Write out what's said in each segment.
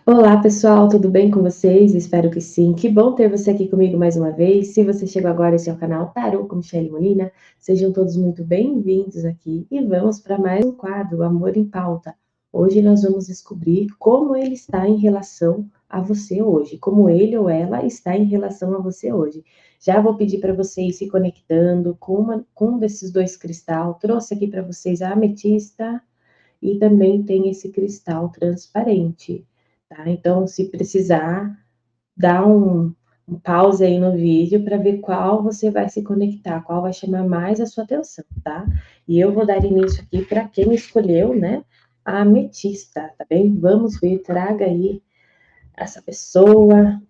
Olá, pessoal, tudo bem com vocês? Espero que sim. Que bom ter você aqui comigo mais uma vez. Se você chegou agora, esse é o canal Tarô com Michelle Molina. Sejam todos muito bem-vindos aqui e vamos para mais um quadro, Amor em Pauta. Hoje nós vamos descobrir como ele está em relação a você hoje, como ele ou ela está em relação a você hoje. Já vou pedir para vocês se conectando com um desses dois cristais. Trouxe aqui para vocês a ametista e também tem esse cristal transparente, tá? Então, se precisar, dá um pause aí no vídeo para ver qual você vai se conectar, qual vai chamar mais a sua atenção, tá? E eu vou dar início aqui para quem escolheu, né? A ametista, tá bem? Vamos ver, traga aí essa pessoa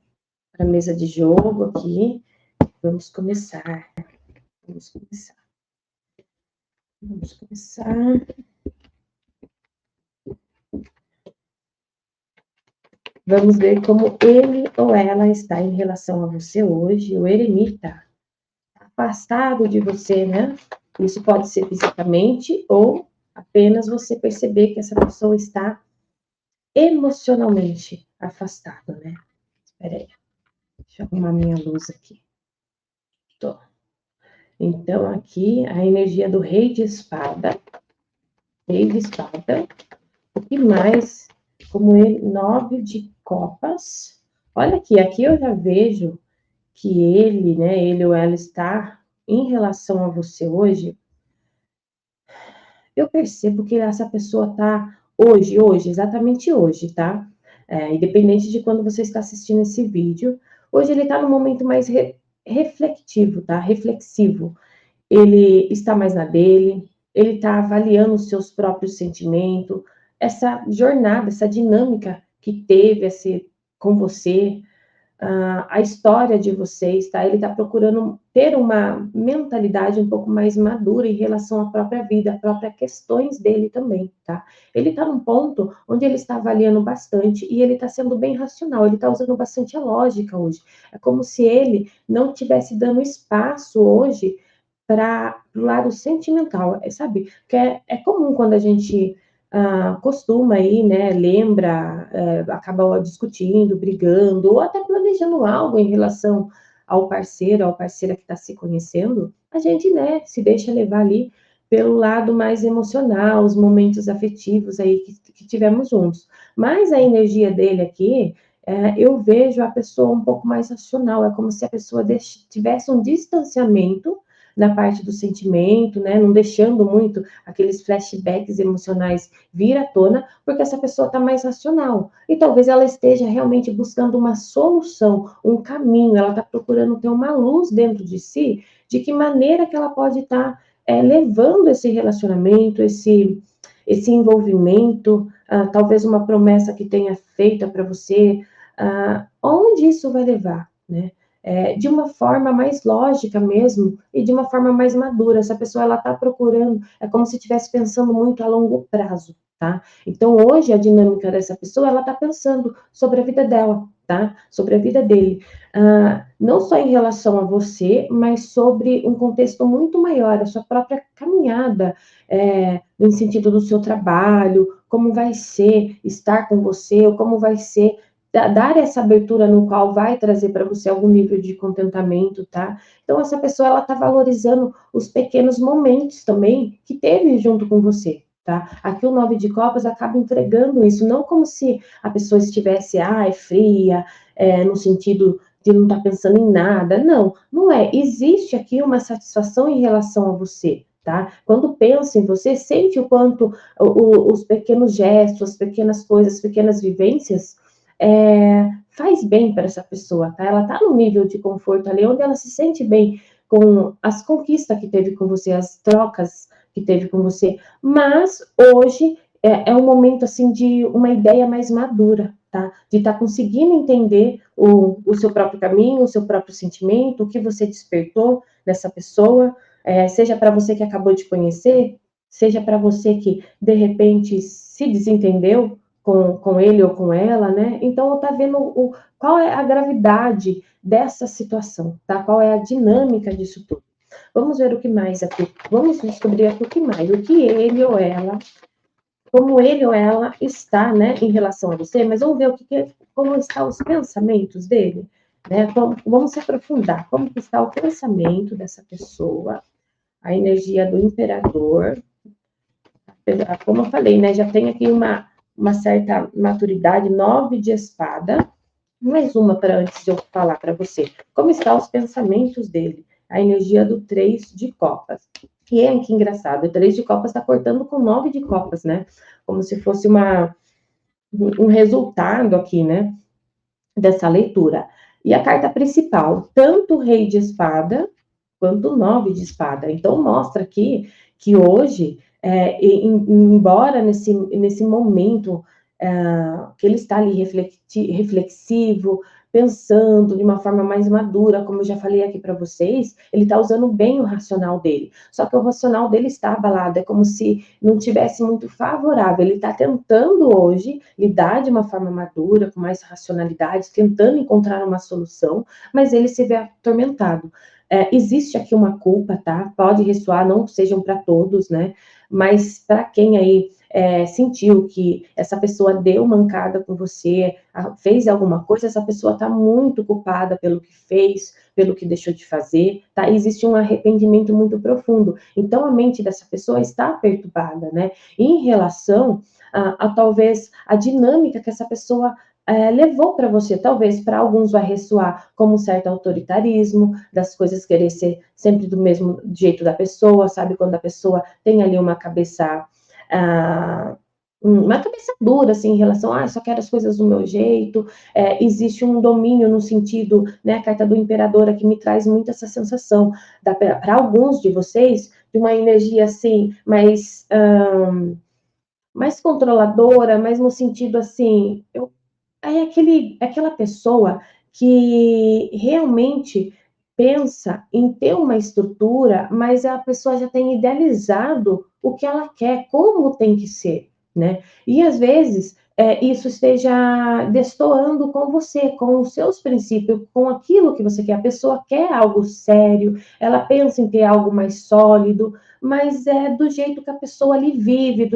para a mesa de jogo aqui. Vamos começar. Vamos começar. Vamos começar. Vamos ver como ele ou ela está em relação a você hoje. O eremita, afastado de você, né? Isso pode ser fisicamente ou apenas você perceber que essa pessoa está emocionalmente afastada, né? Espera aí, deixa eu arrumar minha luz aqui. Tô. Então, aqui a energia do rei de espada. Rei de espada. O que mais? Como ele, 9 de copas. Olha aqui eu já vejo que ele, né, ele ou ela está em relação a você hoje, eu percebo que essa pessoa tá hoje, exatamente hoje, tá? Independente de quando você está assistindo esse vídeo, hoje ele tá no momento mais reflectivo, tá? Reflexivo. Ele está mais na dele, ele está avaliando os seus próprios sentimentos, essa jornada, essa dinâmica que teve com você, a história de vocês, tá? Ele está procurando ter uma mentalidade um pouco mais madura em relação à própria vida, às próprias questões dele também, tá? Ele está num ponto onde ele está avaliando bastante e ele está sendo bem racional, ele está usando bastante a lógica hoje. É como se ele não estivesse dando espaço hoje para o lado sentimental, sabe? Que é comum quando a gente costuma aí, né, lembra, acaba discutindo, brigando, ou até planejando algo em relação ao parceiro, à parceira que está se conhecendo, a gente, né, se deixa levar ali pelo lado mais emocional, os momentos afetivos aí que tivemos juntos. Mas a energia dele aqui, eu vejo a pessoa um pouco mais racional, é como se a pessoa tivesse um distanciamento na parte do sentimento, né, não deixando muito aqueles flashbacks emocionais vir à tona, porque essa pessoa está mais racional. E talvez ela esteja realmente buscando uma solução, um caminho, ela está procurando ter uma luz dentro de si, de que maneira que ela pode estar levando esse relacionamento, esse envolvimento, talvez uma promessa que tenha feita para você, onde isso vai levar, né? De uma forma mais lógica mesmo e de uma forma mais madura. Essa pessoa ela está procurando, é como se estivesse pensando muito a longo prazo, tá? Então hoje a dinâmica dessa pessoa ela está pensando sobre a vida dela, tá? Sobre a vida dele, não só em relação a você, mas sobre um contexto muito maior, a sua própria caminhada, no sentido do seu trabalho, como vai ser estar com você, ou como vai ser dar essa abertura no qual vai trazer para você algum nível de contentamento, tá? Então, essa pessoa, ela tá valorizando os pequenos momentos também que teve junto com você, tá? Aqui o 9 de copas acaba entregando isso, não como se a pessoa estivesse, fria, no sentido de não estar tá pensando em nada, não é. Existe aqui uma satisfação em relação a você, tá? Quando pensa em você, sente o quanto os pequenos gestos, as pequenas coisas, as pequenas vivências faz bem para essa pessoa, tá? Ela tá num nível de conforto ali onde ela se sente bem com as conquistas que teve com você, as trocas que teve com você, mas hoje é um momento assim de uma ideia mais madura, tá? De estar conseguindo entender o seu próprio caminho, o seu próprio sentimento, o que você despertou nessa pessoa, seja para você que acabou de conhecer, seja para você que de repente se desentendeu com ele ou com ela, né? Então, tá vendo qual é a gravidade dessa situação, tá? Qual é a dinâmica disso tudo. Vamos ver o que mais aqui. Vamos descobrir aqui o que mais. O que ele ou ela como ele ou ela está, né, em relação a você, mas vamos ver como estão os pensamentos dele, né? Vamos se aprofundar. Como que está o pensamento dessa pessoa, a energia do imperador. Como eu falei, né, já tem aqui uma certa maturidade, 9 de espada. Mais uma para antes de eu falar para você. Como estão os pensamentos dele? A energia do 3 de copas. E é que engraçado, o 3 de copas está cortando com 9 de copas, né? Como se fosse um resultado aqui, né? Dessa leitura. E a carta principal, tanto o rei de espada quanto o 9 de espada. Então, mostra aqui que hoje, embora nesse momento que ele está ali reflexivo, pensando de uma forma mais madura, como eu já falei aqui para vocês, ele está usando bem o racional dele. Só que o racional dele está abalado, é como se não tivesse muito favorável. Ele está tentando hoje lidar de uma forma madura, com mais racionalidade, tentando encontrar uma solução, mas ele se vê atormentado. Existe aqui uma culpa, tá? Pode ressoar, não sejam para todos, né? Mas para quem aí sentiu que essa pessoa deu mancada com você, fez alguma coisa, essa pessoa está muito culpada pelo que fez, pelo que deixou de fazer, tá? Existe um arrependimento muito profundo. Então a mente dessa pessoa está perturbada, né? Em relação a talvez a dinâmica que essa pessoa levou para você. Talvez para alguns vai ressoar como um certo autoritarismo, das coisas querer ser sempre do mesmo jeito da pessoa, sabe? Quando a pessoa tem ali uma cabeça dura, assim, em relação a, só quero as coisas do meu jeito, existe um domínio no sentido, né, a carta do imperador aqui me traz muito essa sensação, para alguns de vocês, de uma energia, assim, mais controladora, mais no sentido, assim, aquela pessoa que realmente pensa em ter uma estrutura, mas a pessoa já tem idealizado o que ela quer, como tem que ser, né? E às vezes isso esteja destoando com você, com os seus princípios, com aquilo que você quer. A pessoa quer algo sério, ela pensa em ter algo mais sólido, mas é do jeito que a pessoa ali vive,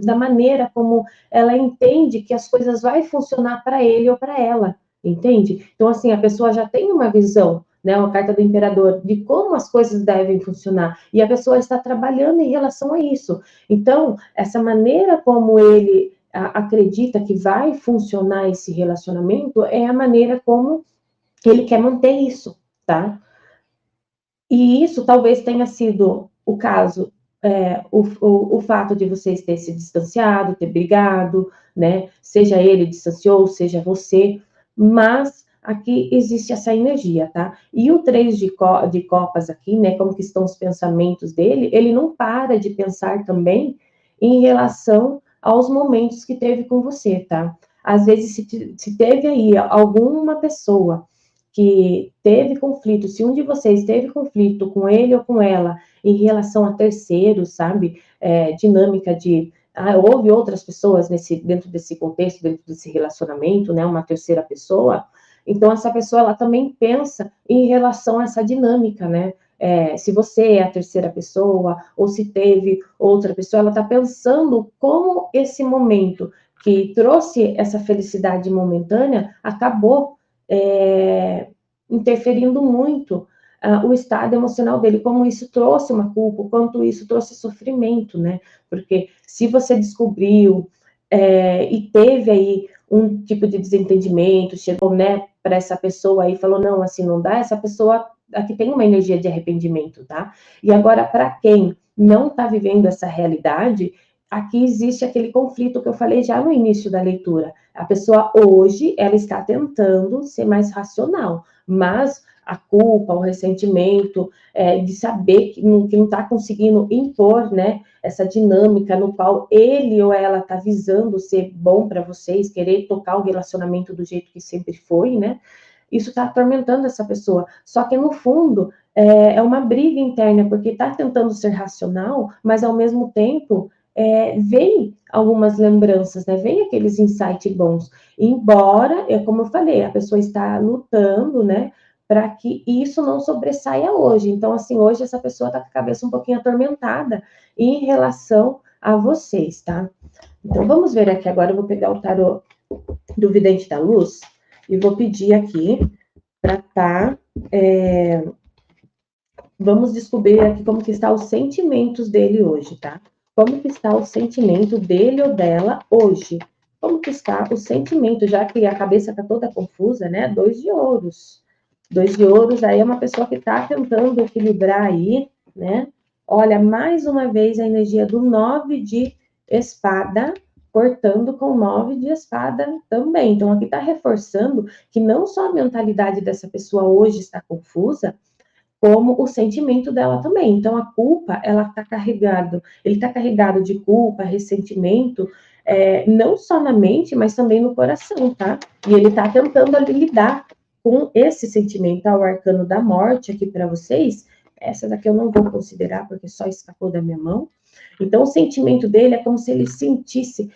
da maneira como ela entende que as coisas vai funcionar para ele ou para ela, entende? Então, assim, a pessoa já tem uma visão, né, uma carta do imperador, de como as coisas devem funcionar, e a pessoa está trabalhando em relação a isso. Então, essa maneira como ele acredita que vai funcionar esse relacionamento é a maneira como ele quer manter isso, tá? E isso talvez tenha sido o caso, o fato de vocês terem se distanciado, ter brigado, né? Seja ele distanciou, seja você, mas aqui existe essa energia, tá? E o 3 de copas aqui, né? Como que estão os pensamentos dele, ele não para de pensar também em relação aos momentos que teve com você, tá? Às vezes, se teve aí alguma pessoa que teve conflito, se um de vocês teve conflito com ele ou com ela em relação a terceiros, sabe? Dinâmica de houve outras pessoas dentro desse contexto, dentro desse relacionamento, né? Uma terceira pessoa. Então, essa pessoa, ela também pensa em relação a essa dinâmica, né? Se você é a terceira pessoa, ou se teve outra pessoa, ela está pensando como esse momento que trouxe essa felicidade momentânea acabou interferindo muito o estado emocional dele, como isso trouxe uma culpa, quanto isso trouxe sofrimento, né? Porque se você descobriu e teve aí um tipo de desentendimento, chegou, né, para essa pessoa aí e falou, não, assim não dá, essa pessoa aqui tem uma energia de arrependimento, tá? E agora, para quem não está vivendo essa realidade, aqui existe aquele conflito que eu falei já no início da leitura. A pessoa hoje, ela está tentando ser mais racional, mas a culpa, o ressentimento, de saber que não está conseguindo impor, né, essa dinâmica no qual ele ou ela está visando ser bom para vocês, querer tocar o relacionamento do jeito que sempre foi, né, isso está atormentando essa pessoa. Só que, no fundo, uma briga interna, porque está tentando ser racional, mas, ao mesmo tempo, vem algumas lembranças, né? Vem aqueles insights bons. Embora, como eu falei, a pessoa está lutando, né? Para que isso não sobressaia hoje. Então, assim, hoje essa pessoa está com a cabeça um pouquinho atormentada em relação a vocês, tá? Então, vamos ver aqui agora, eu vou pegar o tarô do Vidente da Luz e vou pedir aqui para vamos descobrir aqui como que está os sentimentos dele hoje, tá? Como que está o sentimento dele ou dela hoje? Como que está o sentimento, já que a cabeça está toda confusa, né? 2 de ouros. 2 de ouros, aí é uma pessoa que está tentando equilibrar aí, né? Olha, mais uma vez a energia do 9 de espada, cortando com o 9 de espada também. Então, aqui está reforçando que não só a mentalidade dessa pessoa hoje está confusa, como o sentimento dela também. Então, a culpa, ele está carregado de culpa, ressentimento, não só na mente, mas também no coração, tá? E ele está tentando ali lidar com esse sentimento. O arcano da morte aqui para vocês, essa daqui eu não vou considerar, porque só escapou da minha mão. Então, o sentimento dele é como se ele sentisse,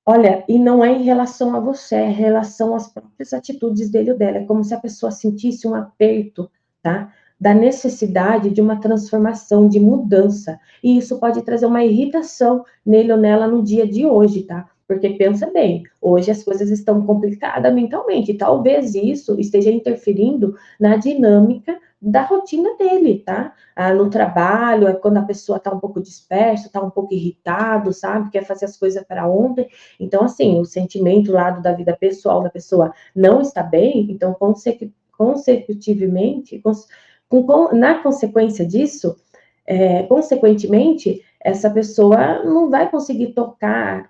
olha, e não é em relação a você, é em relação às próprias atitudes dele ou dela. É como se a pessoa sentisse um aperto, tá? Da necessidade de uma transformação, de mudança. E isso pode trazer uma irritação nele ou nela no dia de hoje, tá? Porque pensa bem, hoje as coisas estão complicadas mentalmente. E talvez isso esteja interferindo na dinâmica da rotina dele, tá? No trabalho, é quando a pessoa está um pouco dispersa, está um pouco irritado, sabe? Quer fazer as coisas para ontem. Então, assim, o sentimento lá da vida pessoal da pessoa não está bem, então, consecutivamente, na consequência disso, consequentemente, essa pessoa não vai conseguir tocar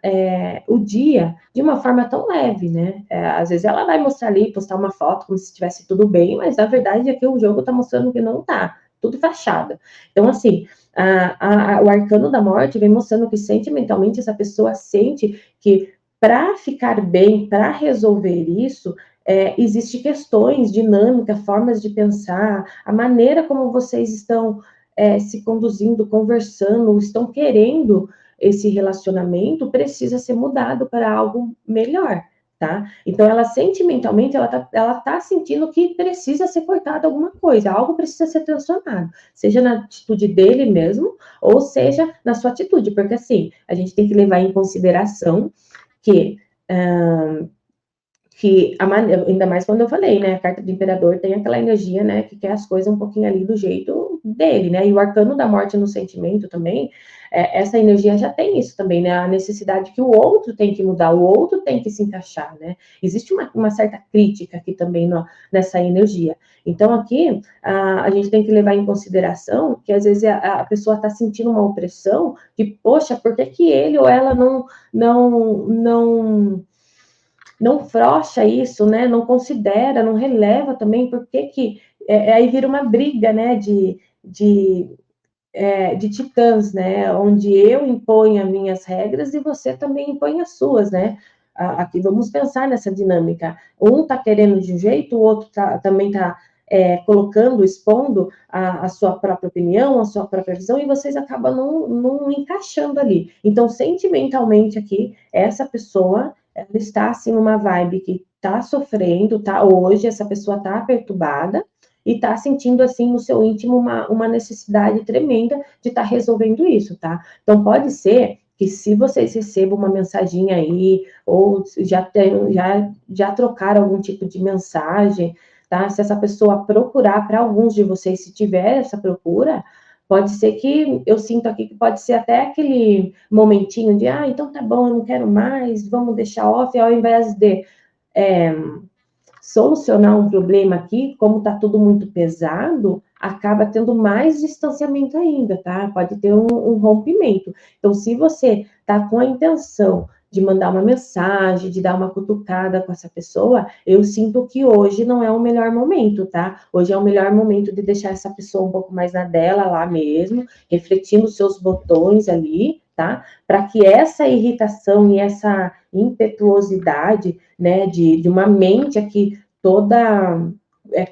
o dia de uma forma tão leve, né? Às vezes ela vai mostrar ali, postar uma foto como se estivesse tudo bem, mas na verdade aqui o jogo está mostrando que não tá, tudo fachada. Então, assim, o arcano da morte vem mostrando que sentimentalmente essa pessoa sente que para ficar bem, para resolver isso, existem questões, dinâmica, formas de pensar, a maneira como vocês estão se conduzindo, conversando, estão querendo esse relacionamento, precisa ser mudado para algo melhor, tá? Então, ela sentimentalmente, ela tá sentindo que precisa ser cortado alguma coisa, algo precisa ser transformado, seja na atitude dele mesmo, ou seja na sua atitude, porque assim, a gente tem que levar em consideração que ainda mais quando eu falei, né, a carta do imperador tem aquela energia, né, que quer as coisas um pouquinho ali do jeito dele, né, e o arcano da morte no sentimento também, essa energia já tem isso também, né, a necessidade que o outro tem que mudar, o outro tem que se encaixar, né, existe uma certa crítica aqui também nessa energia. Então aqui, a gente tem que levar em consideração que às vezes a pessoa está sentindo uma opressão de, poxa, por que ele ou ela não frouxa isso, né? Não considera, não releva também, porque aí vira uma briga, né? De titãs, né? Onde eu imponho as minhas regras e você também impõe as suas, né? Aqui vamos pensar nessa dinâmica. Um está querendo de um jeito, o outro também está colocando, expondo a sua própria opinião, a sua própria visão, e vocês acabam não encaixando ali. Então, sentimentalmente aqui, essa pessoa ela está assim numa vibe que está sofrendo, tá? Hoje essa pessoa está perturbada e está sentindo assim no seu íntimo uma necessidade tremenda de estar resolvendo isso, tá? Então pode ser que se vocês recebam uma mensagem aí ou já trocaram algum tipo de mensagem, tá? Se essa pessoa procurar para alguns de vocês, se tiver essa procura, pode ser que eu sinto aqui que pode ser até aquele momentinho de, então tá bom, eu não quero mais, vamos deixar off, ao invés de solucionar um problema aqui, como está tudo muito pesado, acaba tendo mais distanciamento ainda, tá? Pode ter um rompimento. Então, se você está com a intenção de mandar uma mensagem, de dar uma cutucada com essa pessoa, eu sinto que hoje não é o melhor momento, tá? Hoje é o melhor momento de deixar essa pessoa um pouco mais na dela lá mesmo, refletindo os seus botões ali, tá? Para que essa irritação e essa impetuosidade, né, de uma mente aqui toda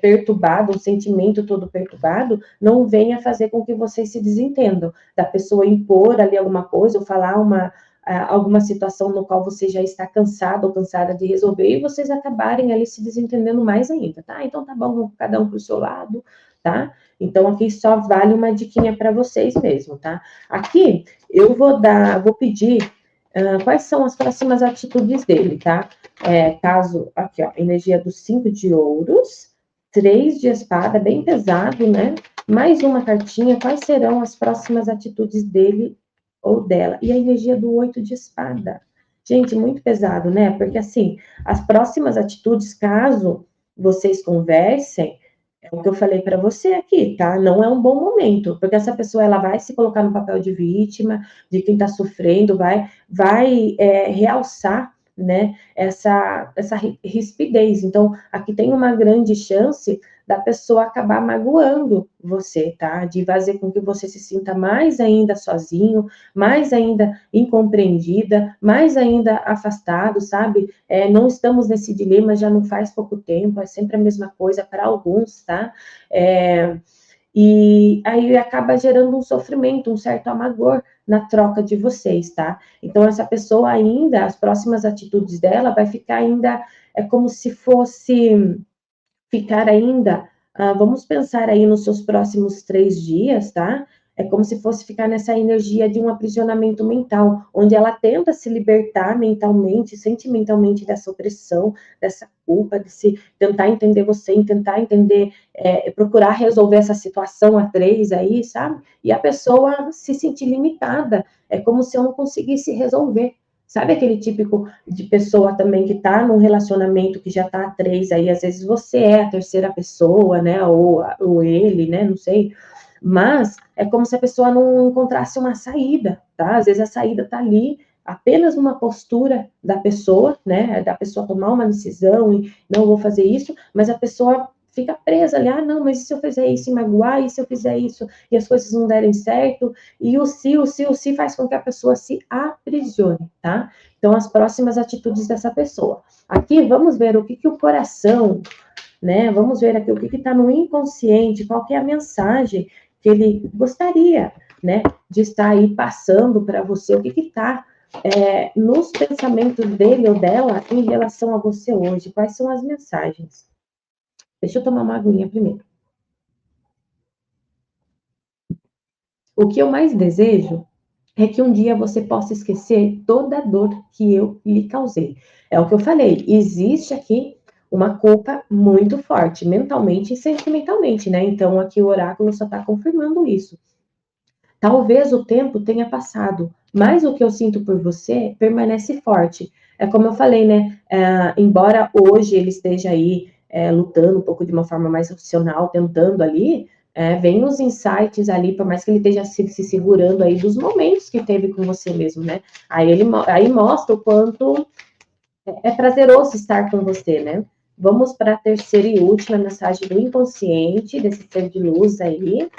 perturbada, um sentimento todo perturbado, não venha fazer com que vocês se desentendam, da pessoa impor ali alguma coisa, ou falar alguma situação no qual você já está cansado ou cansada de resolver, e vocês acabarem ali se desentendendo mais ainda, tá? Então tá bom, cada um pro seu lado, tá? Então, aqui só vale uma diquinha para vocês mesmo, tá? Aqui, eu vou pedir quais são as próximas atitudes dele, tá? Caso, aqui, ó, energia dos 5 de ouros, 3 de espada, bem pesado, né? Mais uma cartinha, quais serão as próximas atitudes dele ou dela? E a energia do 8 de espada. Gente, muito pesado, né? Porque, assim, as próximas atitudes, caso vocês conversem, é o que eu falei para você aqui, tá? Não é um bom momento, porque essa pessoa, ela vai se colocar no papel de vítima, de quem está sofrendo, vai realçar, né, essa rispidez. Então, aqui tem uma grande chance da pessoa acabar magoando você, tá? De fazer com que você se sinta mais ainda sozinho, mais ainda incompreendida, mais ainda afastado, sabe? Não estamos nesse dilema já não faz pouco tempo, é sempre a mesma coisa para alguns, tá? E aí acaba gerando um sofrimento, um certo amargor na troca de vocês, tá? Então, essa pessoa ainda, as próximas atitudes dela vai ficar ainda, é como se fosse ficar ainda, vamos pensar aí nos seus próximos 3 dias, tá? É como se fosse ficar nessa energia de um aprisionamento mental, onde ela tenta se libertar mentalmente, sentimentalmente dessa opressão, dessa culpa, de se tentar entender você, tentar entender, procurar resolver essa situação a 3 aí, sabe? E a pessoa se sentir limitada, é como se eu não conseguisse resolver. Sabe aquele típico de pessoa também que está num relacionamento que já está a 3, aí às vezes você é a terceira pessoa, né, ou ele, né, não sei, mas é como se a pessoa não encontrasse uma saída, tá? Às vezes a saída está ali, apenas uma postura da pessoa, né, da pessoa tomar uma decisão e não vou fazer isso, mas a pessoa fica presa ali, não, mas e se eu fizer isso e magoar, e se eu fizer isso e as coisas não derem certo, e o se faz com que a pessoa se aprisione, tá? Então, as próximas atitudes dessa pessoa. Aqui, vamos ver o que o coração, né? Vamos ver aqui o que está no inconsciente, qual que é a mensagem que ele gostaria, né, de estar aí passando para você, o que está nos pensamentos dele ou dela em relação a você hoje, quais são as mensagens. Deixa eu tomar uma aguinha primeiro. O que eu mais desejo é que um dia você possa esquecer toda a dor que eu lhe causei. É o que eu falei, existe aqui uma culpa muito forte, mentalmente e sentimentalmente, né? Então, aqui o oráculo só está confirmando isso. Talvez o tempo tenha passado, mas o que eu sinto por você permanece forte. É como eu falei, né? Embora hoje ele esteja aí lutando um pouco de uma forma mais racional, tentando ali, vem os insights ali, por mais que ele esteja se segurando aí dos momentos que teve com você mesmo, né? Aí mostra o quanto é prazeroso estar com você, né? Vamos para a terceira e última mensagem do inconsciente, desse ser de luz aí,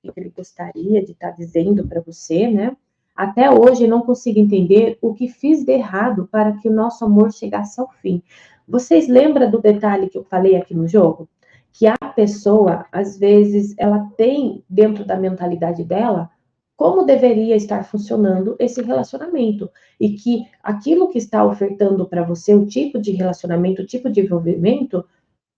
que ele gostaria de estar dizendo para você, né? Até hoje não consigo entender o que fiz de errado para que o nosso amor chegasse ao fim. Vocês lembram do detalhe que eu falei aqui no jogo? Que a pessoa, às vezes, ela tem dentro da mentalidade dela como deveria estar funcionando esse relacionamento e que aquilo que está ofertando para você, o tipo de relacionamento, o tipo de envolvimento,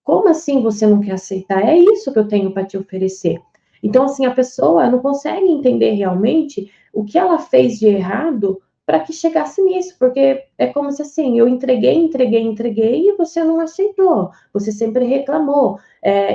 como assim você não quer aceitar? É isso que eu tenho para te oferecer. Então, assim, a pessoa não consegue entender realmente o que ela fez de errado para que chegasse nisso, porque é como se assim, eu entreguei e você não aceitou, você sempre reclamou.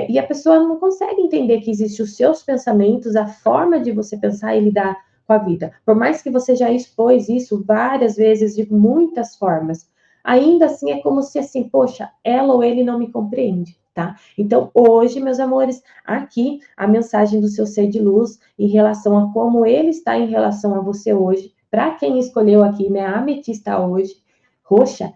E a pessoa não consegue entender que existem os seus pensamentos, a forma de você pensar e lidar com a vida. Por mais que você já expôs isso várias vezes, de muitas formas, ainda assim é como se assim, poxa, ela ou ele não me compreende, tá? Então, hoje, meus amores, aqui a mensagem do seu ser de luz em relação a como ele está em relação a você hoje, para quem escolheu aqui, né, a ametista hoje, roxa,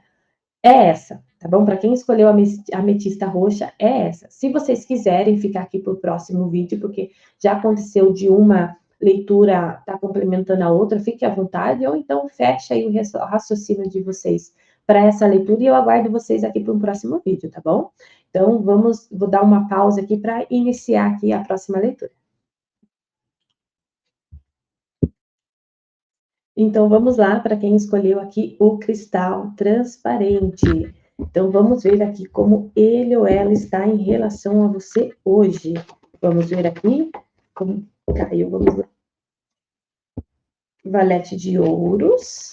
é essa, tá bom? Para quem escolheu a ametista roxa, é essa. Se vocês quiserem ficar aqui para o próximo vídeo, porque já aconteceu de uma leitura tá complementando a outra, fique à vontade, ou então fecha aí o raciocínio de vocês para essa leitura e eu aguardo vocês aqui para um próximo vídeo, tá bom? Então, vou dar uma pausa aqui para iniciar aqui a próxima leitura. Então, vamos lá para quem escolheu aqui o cristal transparente. Então, vamos ver aqui como ele ou ela está em relação a você hoje. Vamos ver aqui como caiu, vamos lá. Valete de ouros,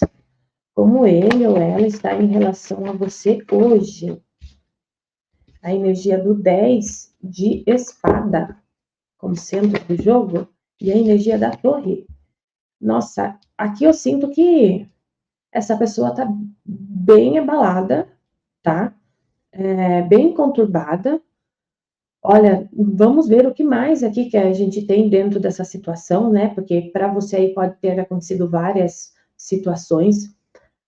como ele ou ela está em relação a você hoje. A energia do 10 de espada, como centro do jogo, e a energia da torre. Nossa, aqui eu sinto que essa pessoa tá bem abalada, tá? Bem conturbada. Olha, vamos ver o que mais aqui que a gente tem dentro dessa situação, né? Porque para você aí pode ter acontecido várias situações.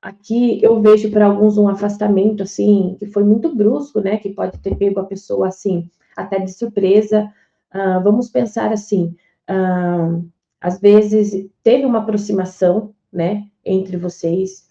Aqui eu vejo para alguns um afastamento, assim, que foi muito brusco, né? Que pode ter pego a pessoa, assim, até de surpresa. Vamos pensar assim, às vezes teve uma aproximação, né? Entre vocês,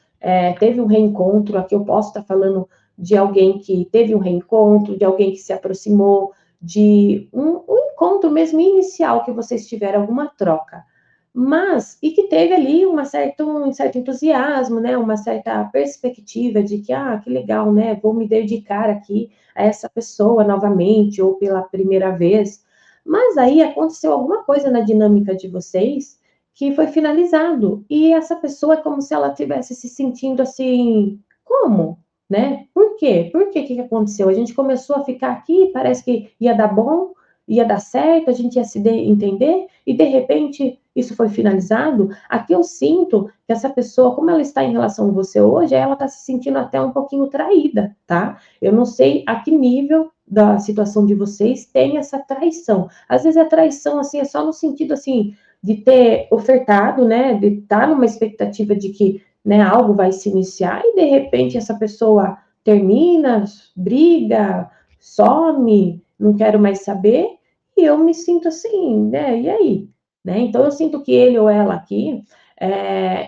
teve um reencontro. Aqui eu posso estar falando de alguém que teve um reencontro, de alguém que se aproximou, de um encontro mesmo inicial que vocês tiveram alguma troca. Mas, e que teve ali um certo entusiasmo, né? Uma certa perspectiva de que, que legal, né? Vou me dedicar aqui a essa pessoa novamente, ou pela primeira vez. Mas aí aconteceu alguma coisa na dinâmica de vocês que foi finalizado. E essa pessoa é como se ela estivesse se sentindo assim, como? Né? Por quê? Por que que aconteceu? A gente começou a ficar aqui, parece que ia dar bom, ia dar certo, a gente ia se entender, e de repente isso foi finalizado. Aqui eu sinto que essa pessoa, como ela está em relação a você hoje, ela está se sentindo até um pouquinho traída, tá? Eu não sei a que nível da situação de vocês tem essa traição. Às vezes a traição, assim, é só no sentido, assim, de ter ofertado, né, de estar numa expectativa de que, né, algo vai se iniciar e de repente essa pessoa termina, briga, some, não quero mais saber, e eu me sinto assim, né? E aí? Né? Então, eu sinto que ele ou ela aqui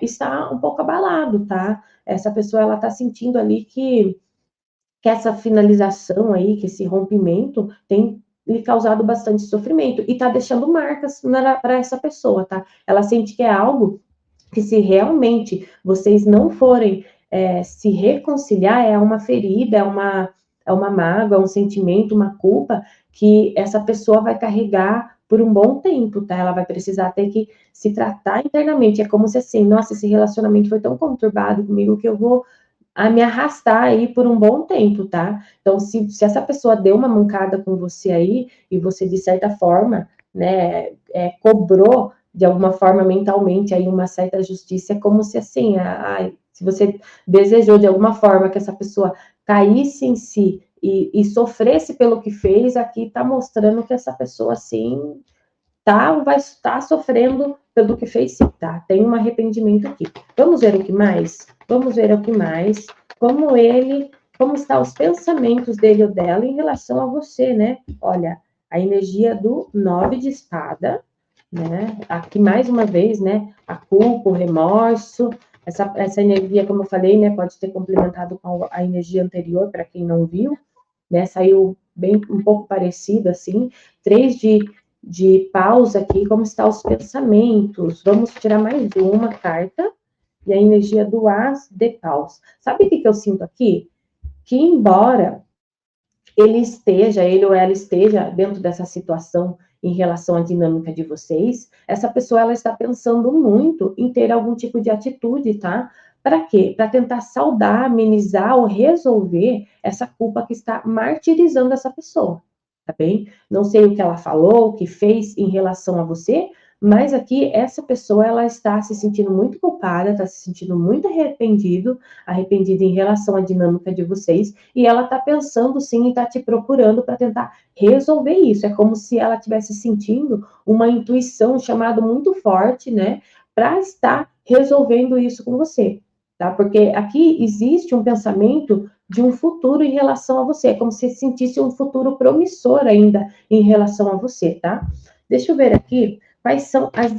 está um pouco abalado, tá? Essa pessoa, ela está sentindo ali que essa finalização aí, que esse rompimento tem lhe causado bastante sofrimento e está deixando marcas para essa pessoa, tá? Ela sente que é algo que, se realmente vocês não forem se reconciliar, é uma ferida, é uma mágoa, é um sentimento, uma culpa que essa pessoa vai carregar por um bom tempo, tá? Ela vai precisar ter que se tratar internamente. É como se assim, nossa, esse relacionamento foi tão conturbado comigo que eu vou me arrastar aí por um bom tempo, tá? Então, se essa pessoa deu uma mancada com você aí, e você, de certa forma, né, cobrou de alguma forma mentalmente aí uma certa justiça, é como se assim, se você desejou de alguma forma que essa pessoa caísse em si e sofresse pelo que fez, aqui está mostrando que essa pessoa assim vai estar sofrendo pelo que fez, sim, tá? Tem um arrependimento aqui. Vamos ver o que mais? Vamos ver o que mais? Como estão os pensamentos dele ou dela em relação a você, né? Olha, a energia do 9 de espada, né? Aqui, mais uma vez, né? A culpa, o remorso, essa energia, como eu falei, né? Pode ter complementado com a energia anterior, para quem não viu, né? Saiu bem, um pouco parecido, assim. 3 de paus aqui, como estão os pensamentos. Vamos tirar mais uma carta, e a energia do as de paus. Sabe o que eu sinto aqui? Que embora ele ou ela esteja dentro dessa situação em relação à dinâmica de vocês, essa pessoa, ela está pensando muito em ter algum tipo de atitude, tá? Para quê? Para tentar saldar, amenizar ou resolver essa culpa que está martirizando essa pessoa, tá bem? Não sei o que ela falou, o que fez em relação a você, mas aqui essa pessoa, ela está se sentindo muito culpada, está se sentindo muito arrependida em relação à dinâmica de vocês, e ela está pensando sim em estar te procurando para tentar resolver isso. É como se ela estivesse sentindo uma intuição, um chamado muito forte, né, para estar resolvendo isso com você, tá? Porque aqui existe um pensamento de um futuro em relação a você, é como se sentisse um futuro promissor ainda em relação a você, tá? Deixa eu ver aqui quais são as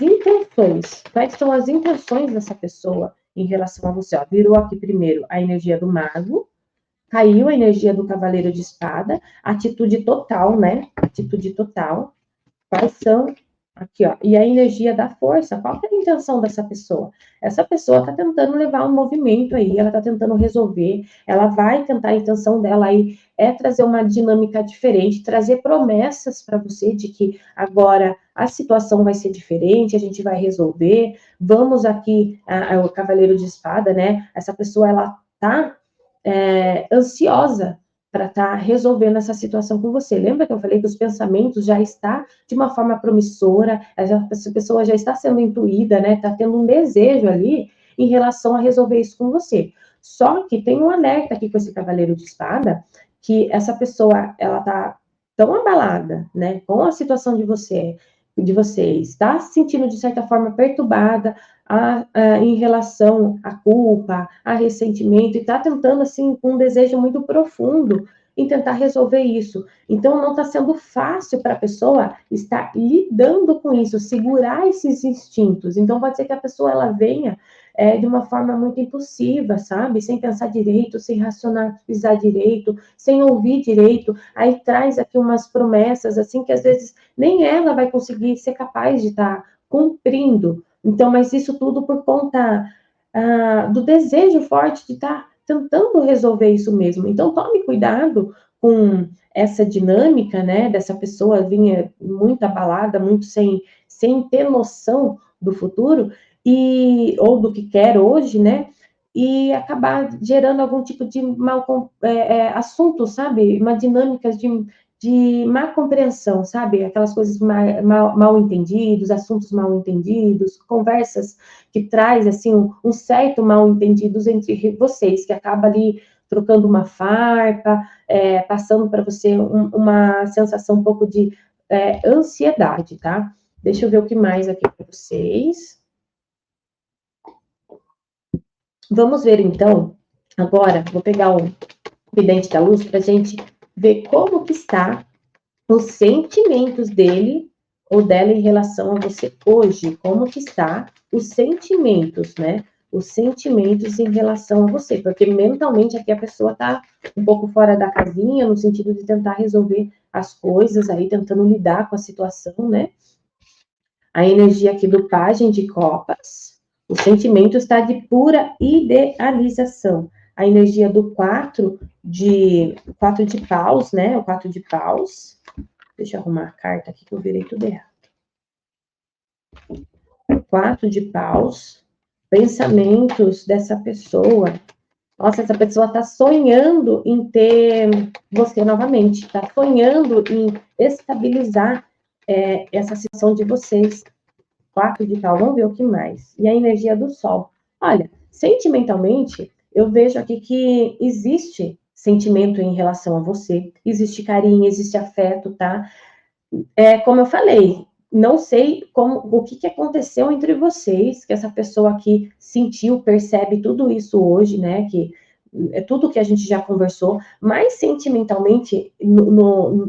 intenções dessa pessoa em relação a você. Ó, virou aqui primeiro a energia do mago, caiu a energia do cavaleiro de espada, atitude total, né? Atitude total. Quais são Aqui, ó, e a energia da força, qual que é a intenção dessa pessoa? Essa pessoa está tentando levar um movimento aí, ela está tentando resolver, ela vai tentar, a intenção dela aí é trazer uma dinâmica diferente, trazer promessas para você de que agora a situação vai ser diferente, a gente vai resolver, vamos aqui, o Cavaleiro de Espada, né? Essa pessoa, ela tá ansiosa para estar resolvendo essa situação com você. Lembra que eu falei que os pensamentos já está de uma forma promissora, essa pessoa já está sendo intuída, né? Está tendo um desejo ali em relação a resolver isso com você. Só que tem um alerta aqui com esse Cavaleiro de Espada, que essa pessoa, ela tá tão abalada, né, com a situação de vocês, está se sentindo de certa forma perturbada em relação à culpa, a ressentimento, e está tentando, assim, com um desejo muito profundo em tentar resolver isso. Então, não está sendo fácil para a pessoa estar lidando com isso, segurar esses instintos. Então, pode ser que a pessoa, ela venha de uma forma muito impulsiva, sabe? Sem pensar direito, sem racionalizar direito, sem ouvir direito. Aí traz aqui umas promessas, assim, que às vezes nem ela vai conseguir ser capaz de estar cumprindo. Então, mas isso tudo por conta do desejo forte de estar tentando resolver isso mesmo. Então, tome cuidado com essa dinâmica, né, dessa pessoa vinha muito abalada, muito sem ter noção do futuro, ou do que quer hoje, né, e acabar gerando algum tipo de assunto, sabe, uma dinâmica de má compreensão, sabe, aquelas coisas mal entendidos, assuntos mal entendidos, conversas que traz, assim, um certo mal entendidos entre vocês, que acaba ali trocando uma farpa, passando para você uma sensação um pouco de ansiedade, tá? Deixa eu ver o que mais aqui para vocês. Vamos ver, então, agora, vou pegar o vidente da luz para a gente ver como que está os sentimentos dele ou dela em relação a você hoje. Como que está os sentimentos, né? Os sentimentos em relação a você. Porque mentalmente aqui a pessoa está um pouco fora da casinha, no sentido de tentar resolver as coisas aí, tentando lidar com a situação, né? A energia aqui do Pajem de Copas. O sentimento está de pura idealização. A energia do 4 de paus, né? O 4 de paus. Deixa eu arrumar a carta aqui que eu virei tudo errado. 4 de paus. Pensamentos dessa pessoa. Nossa, essa pessoa está sonhando em ter você novamente. Está sonhando em estabilizar essa situação de vocês. 4 de tal, vamos ver o que mais. E a energia do sol. Olha, sentimentalmente, eu vejo aqui que existe sentimento em relação a você, existe carinho, existe afeto, tá? Como eu falei, não sei o que aconteceu entre vocês, que essa pessoa aqui sentiu, percebe tudo isso hoje, né? Que é tudo que a gente já conversou, mas sentimentalmente,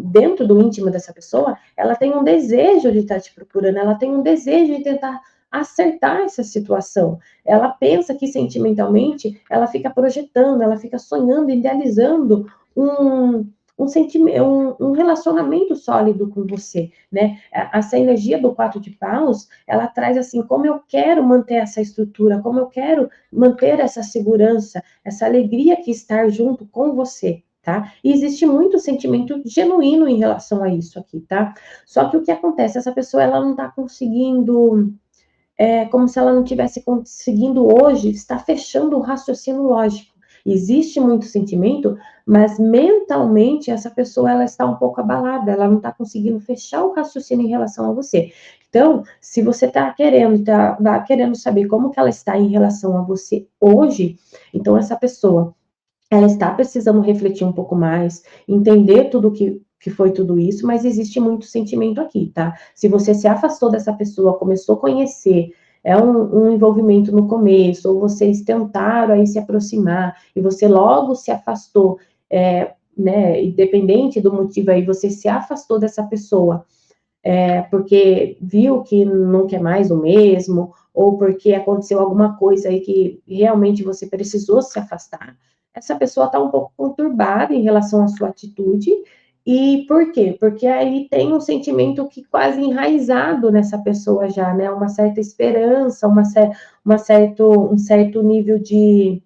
dentro do íntimo dessa pessoa, ela tem um desejo de estar te procurando, ela tem um desejo de tentar acertar essa situação. Ela pensa que sentimentalmente, ela fica projetando, ela fica sonhando, idealizando um relacionamento sólido com você, né? Essa energia do 4 de paus, ela traz assim, como eu quero manter essa estrutura, como eu quero manter essa segurança, essa alegria que estar junto com você, tá? E existe muito sentimento genuíno em relação a isso aqui, tá? Só que o que acontece, essa pessoa, ela não tá conseguindo, como se ela não tivesse conseguindo hoje, estar fechando o raciocínio lógico. Existe muito sentimento, mas mentalmente essa pessoa, ela está um pouco abalada, ela não está conseguindo fechar o raciocínio em relação a você. Então, se você está querendo saber como que ela está em relação a você hoje, então essa pessoa, ela está precisando refletir um pouco mais, entender tudo que foi tudo isso, mas existe muito sentimento aqui, tá? Se você se afastou dessa pessoa, começou a conhecer, um envolvimento no começo, ou vocês tentaram aí se aproximar, e você logo se afastou, né, independente do motivo aí, você se afastou dessa pessoa, porque viu que não quer mais o mesmo, ou porque aconteceu alguma coisa aí que realmente você precisou se afastar, essa pessoa está um pouco conturbada em relação à sua atitude, E por quê? Porque aí tem um sentimento que quase enraizado nessa pessoa já, né? Uma certa esperança, um certo nível de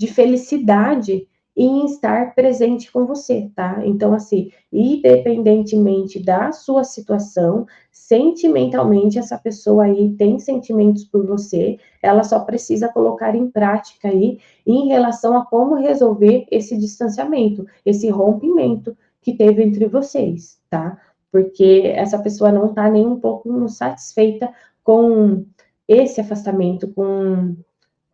felicidade em estar presente com você, tá? Então, assim, independentemente da sua situação, sentimentalmente, essa pessoa aí tem sentimentos por você, ela só precisa colocar em prática aí em relação a como resolver esse distanciamento, esse rompimento que teve entre vocês, tá? Porque essa pessoa não está nem um pouco satisfeita com esse afastamento, com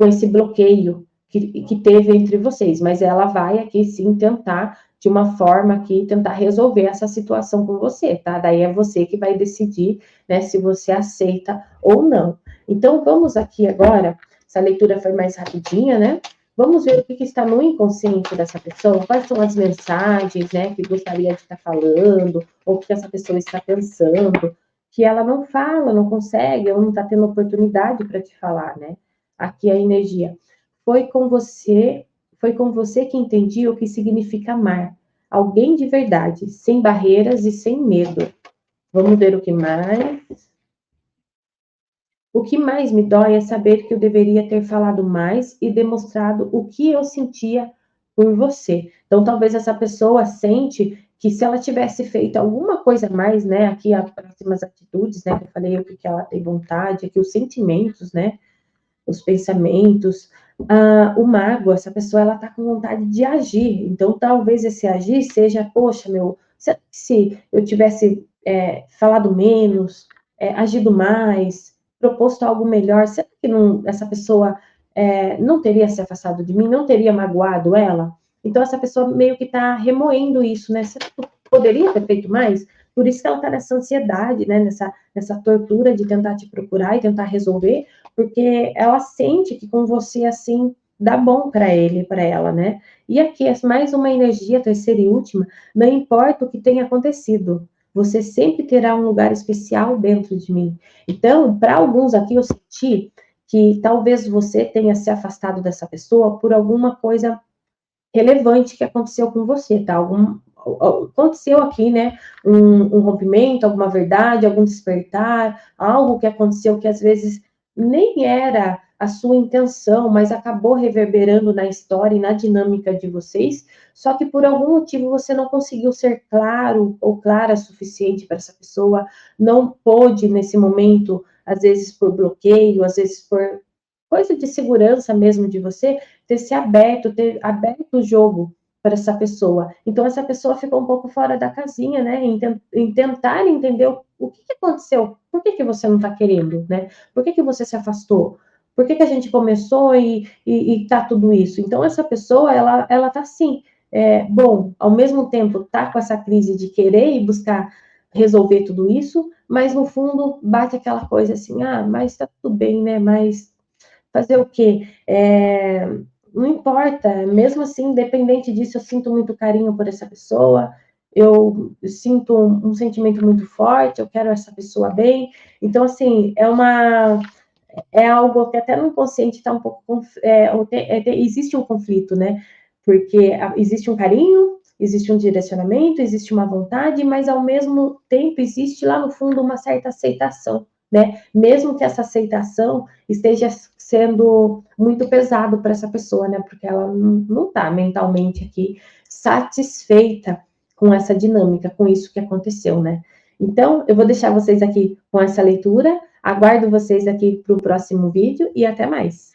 esse bloqueio que teve entre vocês, mas ela vai aqui sim tentar, de uma forma aqui, tentar resolver essa situação com você, tá? Daí é você que vai decidir, né, se você aceita ou não. Então, vamos aqui agora, essa leitura foi mais rapidinha, né? Vamos ver o que está no inconsciente dessa pessoa, quais são as mensagens, né, que gostaria de estar falando, ou que essa pessoa está pensando, que ela não fala, não consegue, ou não está tendo oportunidade para te falar, né? Aqui a energia. Foi com você que entendi o que significa amar. Alguém de verdade, sem barreiras e sem medo. Vamos ver o que mais. O que mais me dói é saber que eu deveria ter falado mais e demonstrado o que eu sentia por você. Então, talvez essa pessoa sente que se ela tivesse feito alguma coisa a mais, né, aqui as próximas atitudes, né, que eu falei o que ela tem vontade, aqui os sentimentos, né, os pensamentos, o mago, essa pessoa, ela tá com vontade de agir, então talvez esse agir seja, poxa, se eu tivesse falado menos, agido mais, proposto algo melhor, será que não, essa pessoa não teria se afastado de mim, não teria magoado ela? Então essa pessoa meio que tá remoendo isso, né? Será que eu poderia ter feito mais? Por isso que ela tá nessa ansiedade, né? Nessa tortura de tentar te procurar e tentar resolver, porque ela sente que com você assim dá bom para ele, para ela, né? E aqui é mais uma energia, terceira e última, não importa o que tenha acontecido, você sempre terá um lugar especial dentro de mim. Então, para alguns aqui eu senti que talvez você tenha se afastado dessa pessoa por alguma coisa relevante que aconteceu com você, tá? Aconteceu aqui, né? Um rompimento, alguma verdade, algum despertar, algo que aconteceu que às vezes nem era a sua intenção, mas acabou reverberando na história e na dinâmica de vocês, só que por algum motivo você não conseguiu ser claro ou clara o suficiente para essa pessoa, não pôde nesse momento, às vezes por bloqueio, às vezes por coisa de segurança mesmo de você, ter aberto o jogo para essa pessoa. Então, essa pessoa ficou um pouco fora da casinha, né? Em tentar entender o que aconteceu. Por que você não está querendo, né? Por que você se afastou? Por que a gente começou e tá tudo isso? Então, essa pessoa, ela tá assim, bom, ao mesmo tempo tá com essa crise de querer e buscar resolver tudo isso, mas no fundo bate aquela coisa assim, mas tá tudo bem, né? Mas fazer o quê? Não importa, mesmo assim, independente disso, eu sinto muito carinho por essa pessoa, eu sinto um sentimento muito forte, eu quero essa pessoa bem. Então, assim, é algo que até no inconsciente está um pouco. Existe um conflito, né? Porque existe um carinho, existe um direcionamento, existe uma vontade, mas ao mesmo tempo existe lá no fundo uma certa aceitação, né? Mesmo que essa aceitação esteja sendo muito pesado para essa pessoa, né? Porque ela não está mentalmente aqui satisfeita com essa dinâmica, com isso que aconteceu, né? Então, eu vou deixar vocês aqui com essa leitura. Aguardo vocês aqui para o próximo vídeo e até mais.